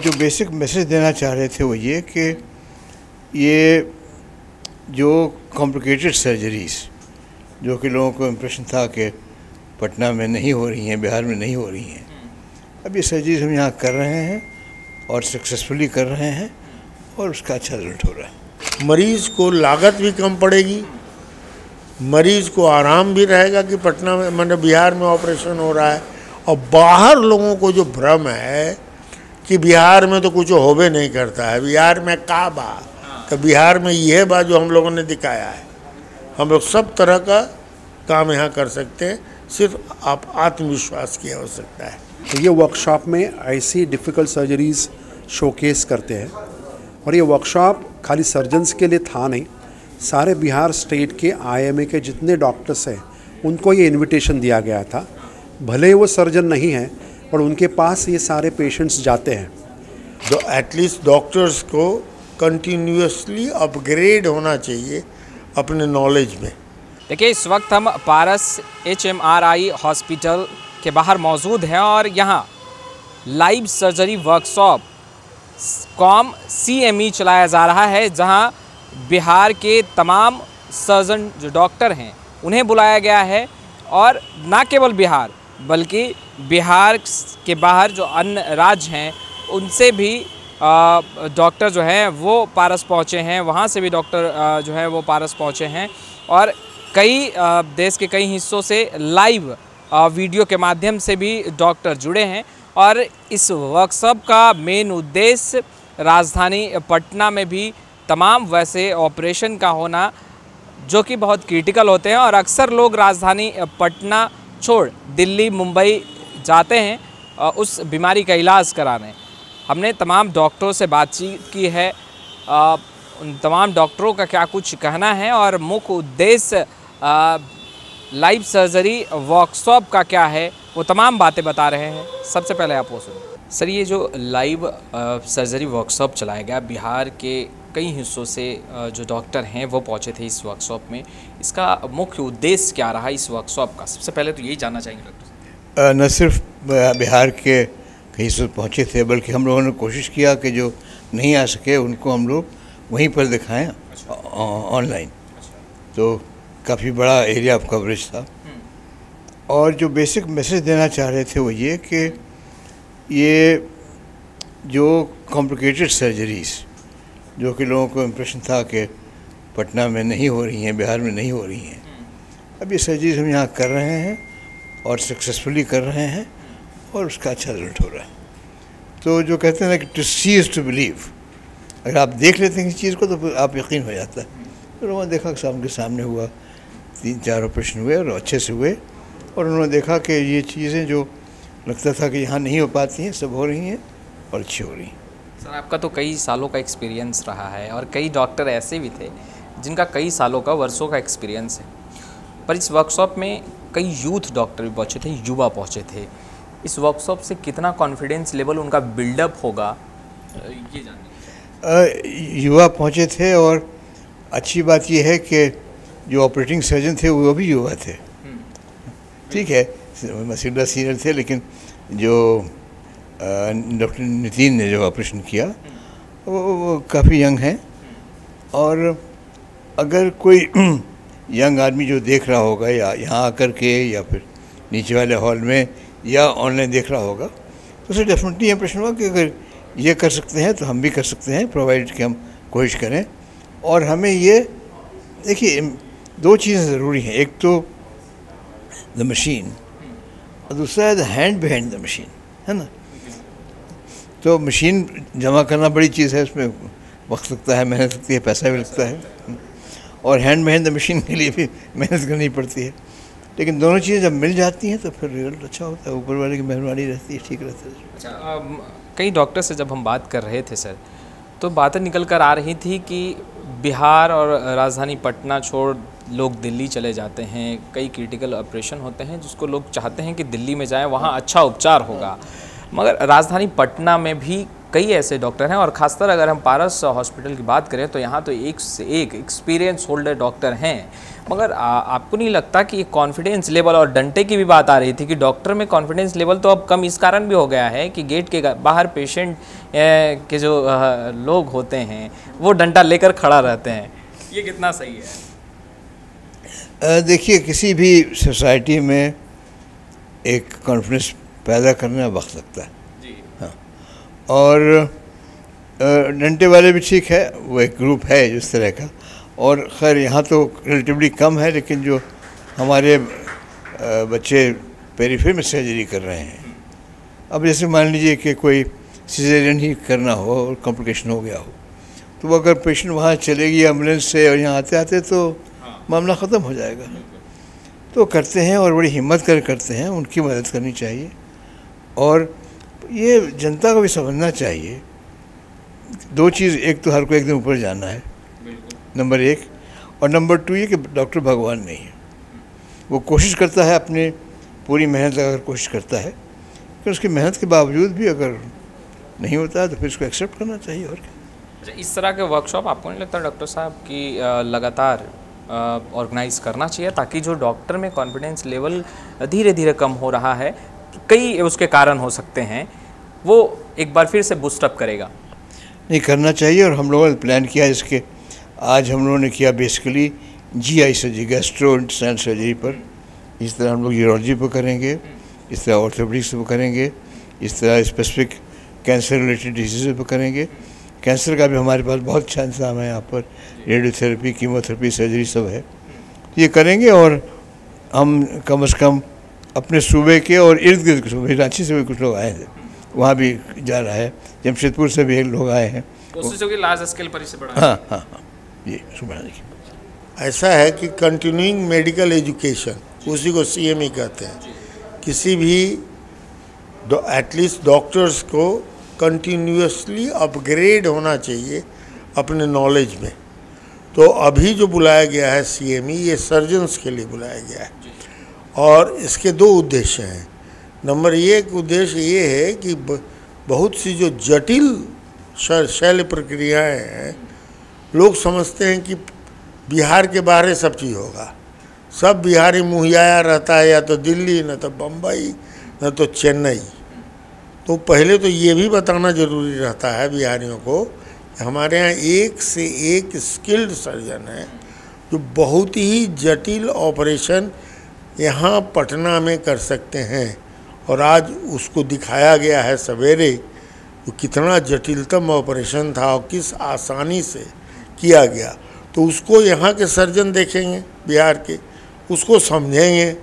जो basic message देना चाह रहे थे वो ये कि ये जो कॉम्प्लिकेटेड सर्जरीज़ जो कि लोगों को इम्प्रेशन था कि पटना में नहीं हो रही हैं, बिहार में नहीं हो रही हैं, अब ये सर्जरीज हम यहाँ कर रहे हैं और सक्सेसफुली कर रहे हैं और उसका अच्छा रिजल्ट हो रहा है। मरीज़ को लागत भी कम पड़ेगी, मरीज़ को आराम भी रहेगा कि पटना में मतलब बिहार में ऑपरेशन हो रहा है। और बाहर लोगों को जो भ्रम है कि बिहार में तो कुछ होबे नहीं करता है, बिहार में का बा, तो बिहार में यह बात जो हम लोगों ने दिखाया है, हम लोग सब तरह का काम यहाँ कर सकते हैं, सिर्फ आप आत्मविश्वास की आवश्यकता है। तो ये वर्कशॉप में ऐसी डिफ़िकल्ट सर्जरीज़ शोकेस करते हैं और ये वर्कशॉप खाली सर्जन्स के लिए था नहीं, सारे बिहार स्टेट के आईएमए के जितने डॉक्टर्स हैं उनको ये इनविटेशन दिया गया था। भले ही वो सर्जन नहीं हैं और उनके पास ये सारे पेशेंट्स जाते हैं। तो एटलीस्ट डॉक्टर्स को कंटिन्यूसली अपग्रेड होना चाहिए अपने नॉलेज में। देखिए, इस वक्त हम पारस HMRI हॉस्पिटल के बाहर मौजूद हैं और यहाँ लाइव सर्जरी वर्कशॉप CME चलाया जा रहा है, जहाँ बिहार के तमाम सर्जन जो डॉक्टर हैं उन्हें बुलाया गया है और न केवल बिहार बल्कि बिहार के बाहर जो अन्य राज्य हैं उनसे भी डॉक्टर जो हैं वो पारस पहुँचे हैं, वहाँ से भी डॉक्टर जो है वो पारस पहुँचे हैं और कई देश के कई हिस्सों से लाइव वीडियो के माध्यम से भी डॉक्टर जुड़े हैं। और इस वर्कशॉप का मेन उद्देश्य राजधानी पटना में भी तमाम वैसे ऑपरेशन का होना जो कि बहुत क्रिटिकल होते हैं और अक्सर लोग राजधानी पटना छोड़ दिल्ली मुंबई जाते हैं उस बीमारी का इलाज कराने। हमने तमाम डॉक्टरों से बातचीत की है, उन तमाम डॉक्टरों का क्या कुछ कहना है और मुख्य उद्देश्य लाइव सर्जरी वर्कशॉप का क्या है, वो तमाम बातें बता रहे हैं। सबसे पहले आप वो सुनिए। सर, ये जो लाइव सर्जरी वर्कशॉप चलाया गया, बिहार के कई हिस्सों से जो डॉक्टर हैं वो पहुंचे थे इस वर्कशॉप में, इसका मुख्य उद्देश्य क्या रहा इस वर्कशॉप का? सबसे पहले तो यही जानना चाहेंगे डॉक्टर। न सिर्फ बिहार के कई हिस्सों पहुँचे थे बल्कि हम लोगों ने कोशिश किया कि जो नहीं आ सके उनको हम लोग वहीं पर दिखाएँ ऑनलाइन। तो काफ़ी बड़ा एरिया ऑफ कवरेज था और जो बेसिक मैसेज देना चाह रहे थे वो ये कि ये जो कॉम्प्लिकेटेड सर्जरीज़ जो कि लोगों को इम्प्रेशन था कि पटना में नहीं हो रही हैं, बिहार में नहीं हो रही हैं, अब ये सर्जरीज हम यहाँ कर रहे हैं और सक्सेसफुली कर रहे हैं और उसका अच्छा रिजल्ट हो रहा है। तो जो कहते हैं ना कि to see is to believe, अगर आप देख लेते हैं किसी चीज़ को तो आप यकीन हो जाता है। तो लोगों ने देखा कि सामने सामने हुआ, 3-4 ऑपरेशन हुए और अच्छे से हुए और उन्होंने देखा कि ये चीज़ें जो लगता था कि यहाँ नहीं हो पाती हैं सब हो रही हैं और अच्छी हो रही हैं। सर, आपका तो कई सालों का एक्सपीरियंस रहा है और कई डॉक्टर ऐसे भी थे जिनका कई सालों का, वर्षों का एक्सपीरियंस है, पर इस वर्कशॉप में कई यूथ डॉक्टर भी पहुँचे थे, युवा पहुँचे थे। इस वर्कशॉप से कितना कॉन्फिडेंस लेवल उनका बिल्डअप होगा ये जानने। युवा पहुँचे थे और अच्छी बात यह है कि जो ऑपरेटिंग सर्जन थे वो भी युवा थे। ठीक है, मसीदा सीनियर थे, लेकिन जो डॉक्टर नितिन ने जो ऑपरेशन किया वो काफ़ी यंग हैं। और अगर कोई यंग आदमी जो देख रहा होगा या यहाँ आकर के या फिर नीचे वाले हॉल में या ऑनलाइन देख रहा होगा तो उसे डेफिनेटली इंप्रेशन होगा कि अगर ये कर सकते हैं तो हम भी कर सकते हैं, प्रोवाइडेड कि हम कोशिश करें। और हमें ये देखिए, 2 चीज़ें ज़रूरी हैं, एक तो द मशीन और दूसरा है the hand behind the machine, है ना। तो मशीन जमा करना बड़ी चीज़ है, उसमें वक्त लगता है, मेहनत लगती है, पैसा भी लगता है, और हैंड बिहाइंड द मशीन के लिए भी मेहनत करनी पड़ती है। लेकिन दोनों चीज़ें जब मिल जाती हैं तो फिर रिजल्ट अच्छा होता है, ऊपर वाले की मेहरबानी रहती है, ठीक रहता है। अच्छा, कई डॉक्टर से जब हम बात कर रहे थे सर, तो बातें निकल कर आ रही थी कि बिहार और राजधानी पटना छोड़ लोग दिल्ली चले जाते हैं, कई क्रिटिकल ऑपरेशन होते हैं जिसको लोग चाहते हैं कि दिल्ली में जाएं, वहाँ अच्छा उपचार होगा, मगर राजधानी पटना में भी कई ऐसे डॉक्टर हैं और ख़ासकर अगर हम पारस हॉस्पिटल की बात करें तो यहाँ तो एक से एक एक्सपीरियंस होल्डर डॉक्टर हैं। मगर आपको नहीं लगता कि कॉन्फिडेंस लेवल, और डंटे की भी बात आ रही थी कि डॉक्टर में कॉन्फिडेंस लेवल तो अब कम इस कारण भी हो गया है कि गेट के बाहर पेशेंट के जो लोग होते हैं वो डंटा लेकर खड़ा रहते हैं, ये कितना सही है? देखिए, किसी भी सोसाइटी में एक कॉन्फिडेंस पैदा करने में वक्त लगता है जी। हाँ, और डंटे वाले भी ठीक है, वो एक ग्रुप है जिस तरह का, और खैर यहाँ तो रिलेटिवली कम है, लेकिन जो हमारे बच्चे पेरीफेरी में सर्जरी कर रहे हैं, अब जैसे मान लीजिए कि कोई सिजेरियन ही करना हो और कॉम्प्लिकेशन हो गया हो, तो वो अगर पेशेंट वहाँ चलेगी एम्बुलेंस से और यहाँ आते आते तो मामला ख़त्म हो जाएगा। तो करते हैं और बड़ी हिम्मत कर करते हैं, उनकी मदद करनी चाहिए। और ये जनता को भी समझना चाहिए दो चीज़, एक तो हर को एकदम ऊपर जाना है, नंबर एक, और नंबर टू ये कि डॉक्टर भगवान नहीं है। वो कोशिश करता है, अपनी पूरी मेहनत लगाकर कोशिश करता है, कि उसकी मेहनत के बावजूद भी अगर नहीं होता है तो फिर उसको एक्सेप्ट करना चाहिए। और क्या। अच्छा, इस तरह के वर्कशॉप आपको नहीं लगता डॉक्टर साहब कि लगातार ऑर्गेनाइज करना चाहिए, ताकि जो डॉक्टर में कॉन्फिडेंस लेवल धीरे धीरे कम हो रहा है, कई उसके कारण हो सकते हैं, वो एक बार फिर से बूस्टअप करेगा? नहीं, करना चाहिए। और हम लोगों ने प्लान किया इसके, आज हम लोगों ने किया basically GI surgery, gastrointestinal surgery पर, इस तरह हम लोग यूरोलॉजी पर करेंगे, इस तरह ऑर्थोपेडिक्स पर करेंगे, इस तरह स्पेसिफिक कैंसर रिलेटेड डिजीज़ पर करेंगे। कैंसर का भी हमारे पास बहुत अच्छा इंतजाम है, यहाँ पर रेडियोथेरेपी, कीमोथेरेपी, सर्जरी सब है, ये करेंगे। और हम कम से कम अपने सूबे के और इर्द गिर्द के सूबे, रांची से भी कुछ लोग आए थे, वहाँ भी जा रहा है, जमशेदपुर से भी लोग आए हैं। कोशिश होगी लार्ज स्केल पर इसे बढ़ाना। हाँ हाँ हाँ, ये बढ़ाने की। ऐसा है कि कंटिन्यूइंग मेडिकल एजुकेशन, उसी को CME कहते हैं। किसी भी एटलीस्ट डॉक्टर्स को कंटिन्यूसली अपग्रेड होना चाहिए अपने नॉलेज में। तो अभी जो बुलाया गया है CME, ये सर्जन्स के लिए बुलाया गया है, और इसके दो उद्देश्य हैं। नंबर एक उद्देश्य ये है कि बहुत सी जो जटिल शल्य प्रक्रियाएं हैं, लोग समझते हैं कि बिहार के बाहर सब चीज़ होगा, सब बिहारी मुहैया रहता है, या तो दिल्ली, न तो बम्बई, न तो चेन्नई। तो पहले तो ये भी बताना ज़रूरी रहता है बिहारियों को, हमारे यहाँ एक से एक स्किल्ड सर्जन है जो बहुत ही जटिल ऑपरेशन यहाँ पटना में कर सकते हैं। और आज उसको दिखाया गया है सवेरे, वो कितना जटिलतम ऑपरेशन था और किस आसानी से किया गया। तो उसको यहाँ के सर्जन देखेंगे बिहार के, उसको समझेंगे,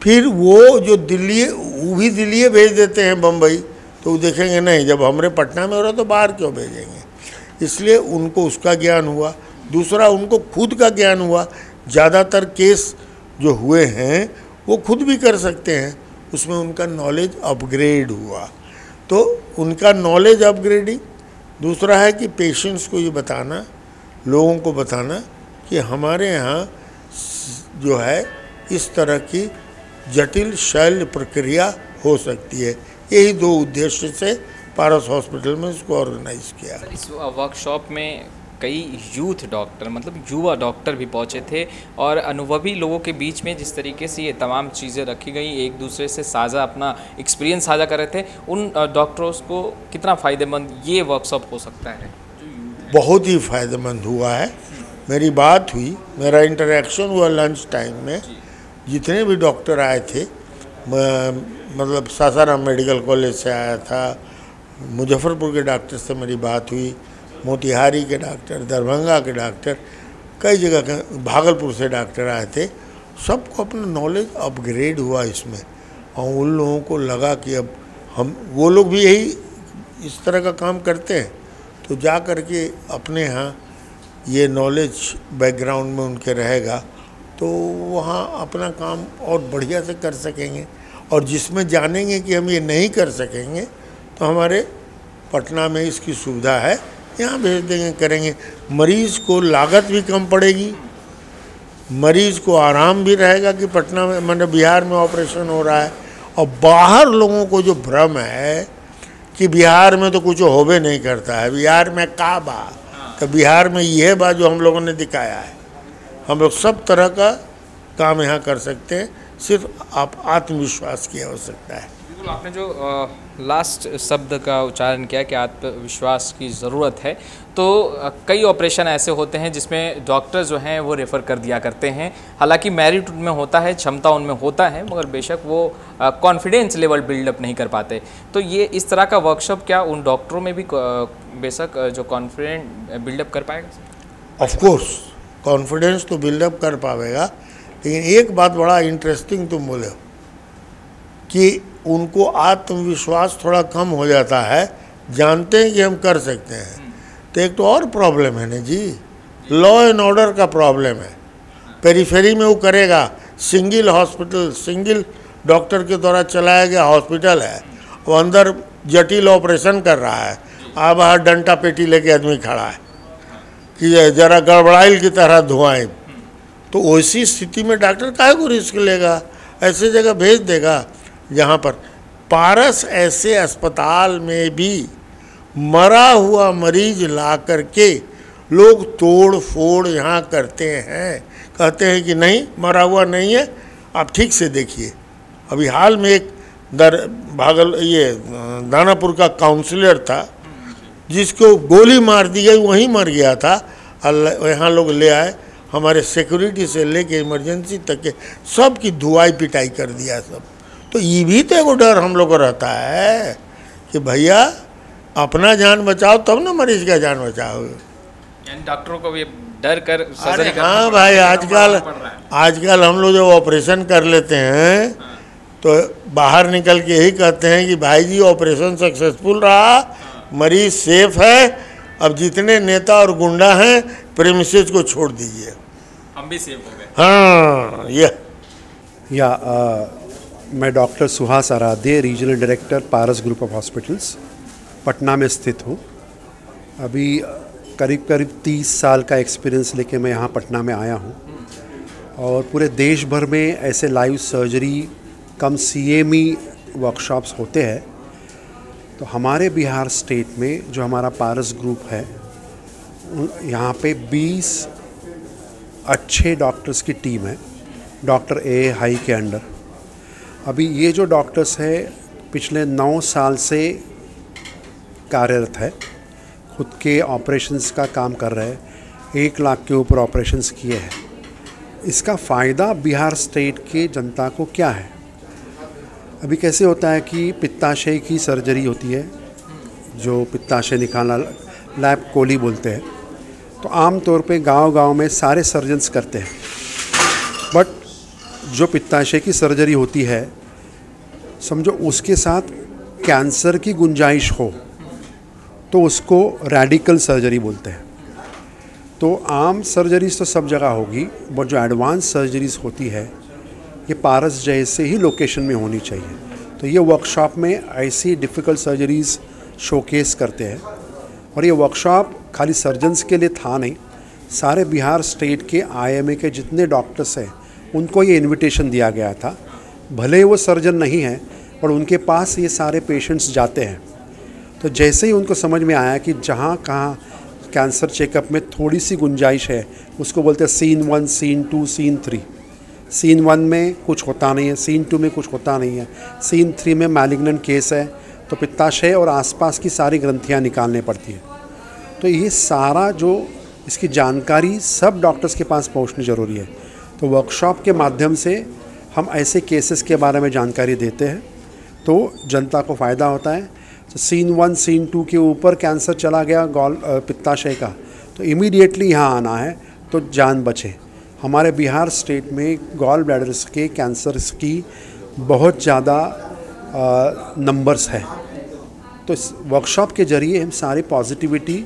फिर वो जो दिल्ली, वो भी दिल्ली भेज देते हैं बम्बई, तो वो देखेंगे नहीं, जब हमारे पटना में हो रहा तो बाहर क्यों भेजेंगे। इसलिए उनको उसका ज्ञान हुआ। दूसरा, उनको खुद का ज्ञान हुआ। ज़्यादातर केस जो हुए हैं वो खुद भी कर सकते हैं, उसमें उनका नॉलेज अपग्रेड हुआ। तो उनका नॉलेज अपग्रेडिंग। दूसरा है कि पेशेंट्स को ये बताना, लोगों को बताना कि हमारे यहाँ जो है इस तरह की जटिल शल्य प्रक्रिया हो सकती है। यही दो उद्देश्य से पारस हॉस्पिटल में इसको ऑर्गेनाइज किया। इस वर्कशॉप में कई यूथ डॉक्टर, मतलब युवा डॉक्टर भी पहुंचे थे, और अनुभवी लोगों के बीच में जिस तरीके से ये तमाम चीज़ें रखी गई, एक दूसरे से साझा अपना एक्सपीरियंस साझा कर रहे थे, उन डॉक्टरों को कितना फ़ायदेमंद ये वर्कशॉप हो सकता है? बहुत ही फ़ायदेमंद हुआ है। मेरी बात हुई, मेरा इंटरेक्शन हुआ लंच टाइम में, जितने भी डॉक्टर आए थे, मतलब सासाराम मेडिकल कॉलेज से आया था, मुजफ्फरपुर के डॉक्टर से मेरी बात हुई, मोतिहारी के डॉक्टर, दरभंगा के डॉक्टर, कई जगह के, भागलपुर से डॉक्टर आए थे। सबको अपना नॉलेज अपग्रेड हुआ इसमें, और उन लोगों को लगा कि अब हम, वो लोग भी यही इस तरह का काम करते हैं, तो जा कर के अपने यहाँ ये नॉलेज बैकग्राउंड में उनके रहेगा, तो वहाँ अपना काम और बढ़िया से कर सकेंगे। और जिसमें जानेंगे कि हम ये नहीं कर सकेंगे, तो हमारे पटना में इसकी सुविधा है, यहाँ भेज देंगे, करेंगे। मरीज़ को लागत भी कम पड़ेगी, मरीज़ को आराम भी रहेगा कि पटना में, मतलब बिहार में ऑपरेशन हो रहा है। और बाहर लोगों को जो भ्रम है कि बिहार में तो कुछ होबे नहीं करता है, बिहार में का बा, तो बिहार में यह बा जो हम लोगों ने दिखाया है। हम लोग सब तरह का काम यहाँ कर सकते हैं, सिर्फ आप आत्मविश्वास की आवश्यकता है। बिल्कुल, आपने जो लास्ट शब्द का उच्चारण किया कि आत्मविश्वास की ज़रूरत है, तो कई ऑपरेशन ऐसे होते हैं जिसमें डॉक्टर जो हैं वो रेफ़र कर दिया करते हैं। हालांकि मेरिट उनमें होता है, क्षमता उनमें होता है, मगर बेशक वो कॉन्फिडेंस लेवल बिल्डअप नहीं कर पाते। तो ये इस तरह का वर्कशॉप क्या उन डॉक्टरों में भी बेशक जो कॉन्फिडेंस बिल्डअप कर पाएगा? ऑफ कोर्स कॉन्फिडेंस तो बिल्डअप कर पाएगा, लेकिन एक बात बड़ा इंटरेस्टिंग तुम बोले हो कि उनको आत्मविश्वास थोड़ा कम हो जाता है, जानते हैं कि हम कर सकते हैं। तो एक तो और प्रॉब्लम है ना जी, लॉ एंड ऑर्डर का प्रॉब्लम है। पेरीफेरी में वो करेगा, सिंगल हॉस्पिटल, सिंगल डॉक्टर के द्वारा चलाया गया हॉस्पिटल है, वो अंदर जटिल ऑपरेशन कर रहा है, आ बाहर डंटा पेटी लेके आदमी खड़ा है कि जरा गड़बड़ाइल की तरह धुआएं। तो ऐसी स्थिति में डॉक्टर काहे को रिस्क लेगा, ऐसे जगह भेज देगा जहाँ पर। पारस ऐसे अस्पताल में भी मरा हुआ मरीज ला करके लोग तोड़ फोड़ यहाँ करते हैं, कहते हैं कि नहीं मरा हुआ नहीं है, आप ठीक से देखिए। अभी हाल में एक दानापुर का काउंसलर था जिसको गोली मार दी गई, वहीं मर गया था। यहाँ लोग ले आए, हमारे सिक्योरिटी से लेके इमरजेंसी तक के सब की धुआई पिटाई कर दिया सब। तो ये भी तो एक डर हम लोग को रहता है कि भैया अपना जान बचाओ तब ना मरीज का जान बचाओ। यानी डॉक्टरों को भी डर कर अरे हाँ भाई, आजकल हम लोग जब ऑपरेशन कर लेते हैं तो बाहर निकल के यही कहते हैं कि भाई जी ऑपरेशन सक्सेसफुल रहा, मरीज सेफ है, अब जितने नेता और गुंडा हैं प्रेमिसेस को छोड़ दीजिए, हम भी सेफ हो गए। हाँ मैं डॉक्टर सुहास आराध्य, regional director Paras group of hospitals, Patna में स्थित हूँ। अभी करीब 30 साल का एक्सपीरियंस लेके मैं यहाँ पटना में आया हूँ, और पूरे देश भर में ऐसे लाइव सर्जरी कम CME वर्कशॉप्स होते हैं। तो हमारे बिहार स्टेट में जो हमारा पारस ग्रुप है, यहाँ पे 20 अच्छे डॉक्टर्स की टीम है, डॉक्टर A हाई के अंडर। अभी ये जो डॉक्टर्स है पिछले 9 साल से कार्यरत है, खुद के ऑपरेशंस का काम कर रहे हैं, 1 लाख के ऊपर ऑपरेशंस किए हैं। इसका फ़ायदा बिहार स्टेट के जनता को क्या है? अभी कैसे होता है कि पित्ताशय की सर्जरी होती है, जो पित्ताशय निकालना लैब कोली बोलते हैं, तो आम तौर पे गांव-गांव में सारे सर्जन्स करते हैं। बट जो पित्ताशय की सर्जरी होती है, समझो उसके साथ कैंसर की गुंजाइश हो तो उसको रेडिकल सर्जरी बोलते हैं। तो आम सर्जरीज तो सब जगह होगी, बट जो एडवांस सर्जरीज होती है ये पारस जैसे ही लोकेशन में होनी चाहिए। तो ये वर्कशॉप में ऐसी डिफ़िकल्ट सर्जरीज शोकेस करते हैं। और ये वर्कशॉप खाली सर्जन्स के लिए था नहीं, सारे बिहार स्टेट के IMA के जितने डॉक्टर्स हैं उनको ये इनविटेशन दिया गया था। भले ही वो सर्जन नहीं है, पर उनके पास ये सारे पेशेंट्स जाते हैं। तो जैसे ही उनको समझ में आया कि जहाँ कहाँ कैंसर चेकअप में थोड़ी सी गुंजाइश है, उसको बोलते हैं सीन 1, सीन 2, सीन 3। सीन 1 में कुछ होता नहीं है, सीन 2 में कुछ होता नहीं है, सीन 3 में मैलिग्नेंट केस है, तो पित्ताशय और आसपास की सारी ग्रंथियाँ निकालने पड़ती हैं। तो ये सारा जो इसकी जानकारी सब डॉक्टर्स के पास पहुँचनी ज़रूरी है। तो वर्कशॉप के माध्यम से हम ऐसे केसेस के बारे में जानकारी देते हैं, तो जनता को फ़ायदा होता है। तो सीन 1, सीन 2 के ऊपर कैंसर चला गया पित्ताशय का, तो इमीडिएटली यहाँ आना है तो जान बचे। हमारे बिहार स्टेट में गॉल ब्लैडर्स के कैंसर्स की बहुत ज़्यादा नंबर्स है। तो इस वर्कशॉप के ज़रिए हम सारी पॉजिटिविटी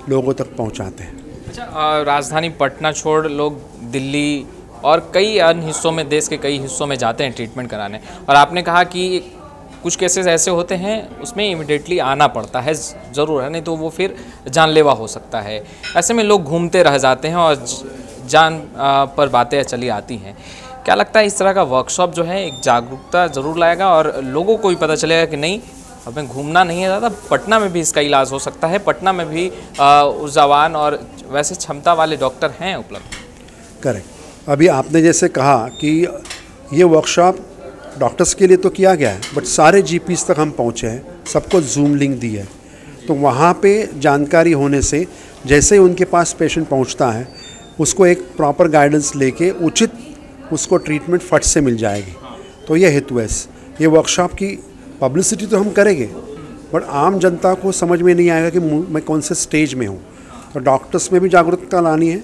लोगों तक पहुँचाते हैं। अच्छा, राजधानी पटना छोड़ लोग दिल्ली और कई अन्य हिस्सों में, देश के कई हिस्सों में जाते हैं ट्रीटमेंट कराने, और आपने कहा कि कुछ केसेस ऐसे होते हैं उसमें इमिडिएटली आना पड़ता है, ज़रूर है, नहीं तो वो फिर जानलेवा हो सकता है। ऐसे में लोग घूमते रह जाते हैं और जान पर बातें चली आती हैं। क्या लगता है इस तरह का वर्कशॉप जो है एक जागरूकता ज़रूर लाएगा और लोगों को भी पता चलेगा कि नहीं, हमें घूमना नहीं है ज़्यादा, पटना में भी इसका इलाज हो सकता है, पटना में भी ऊर्जावान और वैसे क्षमता वाले डॉक्टर हैं उपलब्ध। करेक्ट। अभी आपने जैसे कहा कि ये वर्कशॉप डॉक्टर्स के लिए तो किया गया है, बट सारे जीपीज़ तक हम पहुँचे हैं, सबको जूम लिंक दी है, तो वहाँ पे जानकारी होने से जैसे ही उनके पास पेशेंट पहुँचता है उसको एक प्रॉपर गाइडेंस लेके उचित उसको ट्रीटमेंट फट से मिल जाएगी। तो ये हेतु है। ये वर्कशॉप की पब्लिसिटी तो हम करेंगे, बट आम जनता को समझ में नहीं आएगा कि मैं कौन से स्टेज में हूँ। तो डॉक्टर्स में भी जागरूकता लानी है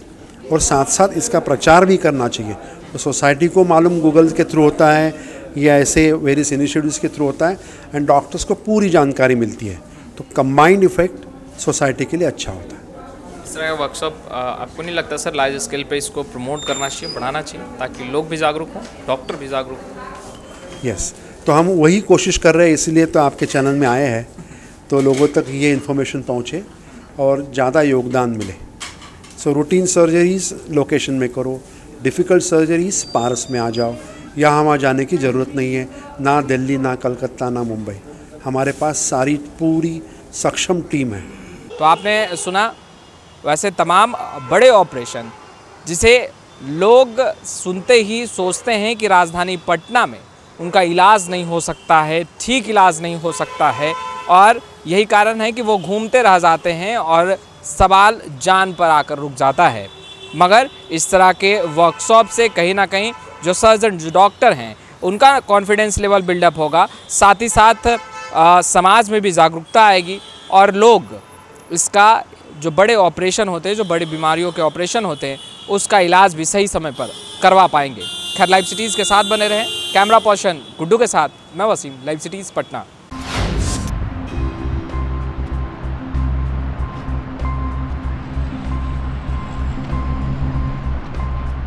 और साथ साथ इसका प्रचार भी करना चाहिए। तो सोसाइटी को मालूम गूगल के थ्रू होता है या ऐसे वेरियस इनिशिएटिव्स के थ्रू होता है, एंड डॉक्टर्स को पूरी जानकारी मिलती है, तो कंबाइंड इफेक्ट सोसाइटी के लिए अच्छा होता है। इस तरह का वर्कशॉप आपको नहीं लगता सर लार्ज स्केल पे इसको प्रमोट करना चाहिए, बढ़ाना चाहिए, ताकि लोग भी जागरूक हों, डॉक्टर भी जागरूक हों? यस, तो हम वही कोशिश कर रहे हैं, इसीलिए तो आपके चैनल में आए हैं, तो लोगों तक ये इन्फॉर्मेशन पहुँचे और ज़्यादा योगदान मिले। सो रूटीन सर्जरीज़ लोकेशन में करो, डिफ़िकल्ट सर्जरीज़ पारस में आ जाओ, यहाँ वहाँ जाने की ज़रूरत नहीं है, ना दिल्ली, ना कलकत्ता, ना मुंबई। हमारे पास सारी पूरी सक्षम टीम है। तो आपने सुना, वैसे तमाम बड़े ऑपरेशन जिसे लोग सुनते ही सोचते हैं कि राजधानी पटना में उनका इलाज नहीं हो सकता है, ठीक इलाज नहीं हो सकता है, और यही कारण है कि वो घूमते रह जाते हैं और सवाल जान पर आकर रुक जाता है। मगर इस तरह के वर्कशॉप से कहीं ना कहीं जो सर्जन, जो डॉक्टर हैं, उनका कॉन्फिडेंस लेवल बिल्डअप होगा, साथ ही साथ समाज में भी जागरूकता आएगी और लोग इसका जो बड़े ऑपरेशन होते हैं, जो बड़ी बीमारियों के ऑपरेशन होते हैं, उसका इलाज भी सही समय पर करवा पाएंगे। खैर, लाइव सिटीज़ के साथ बने रहें। कैमरा पर्सन गुड्डू के साथ मैं वसीम, लाइव सिटीज़ पटना।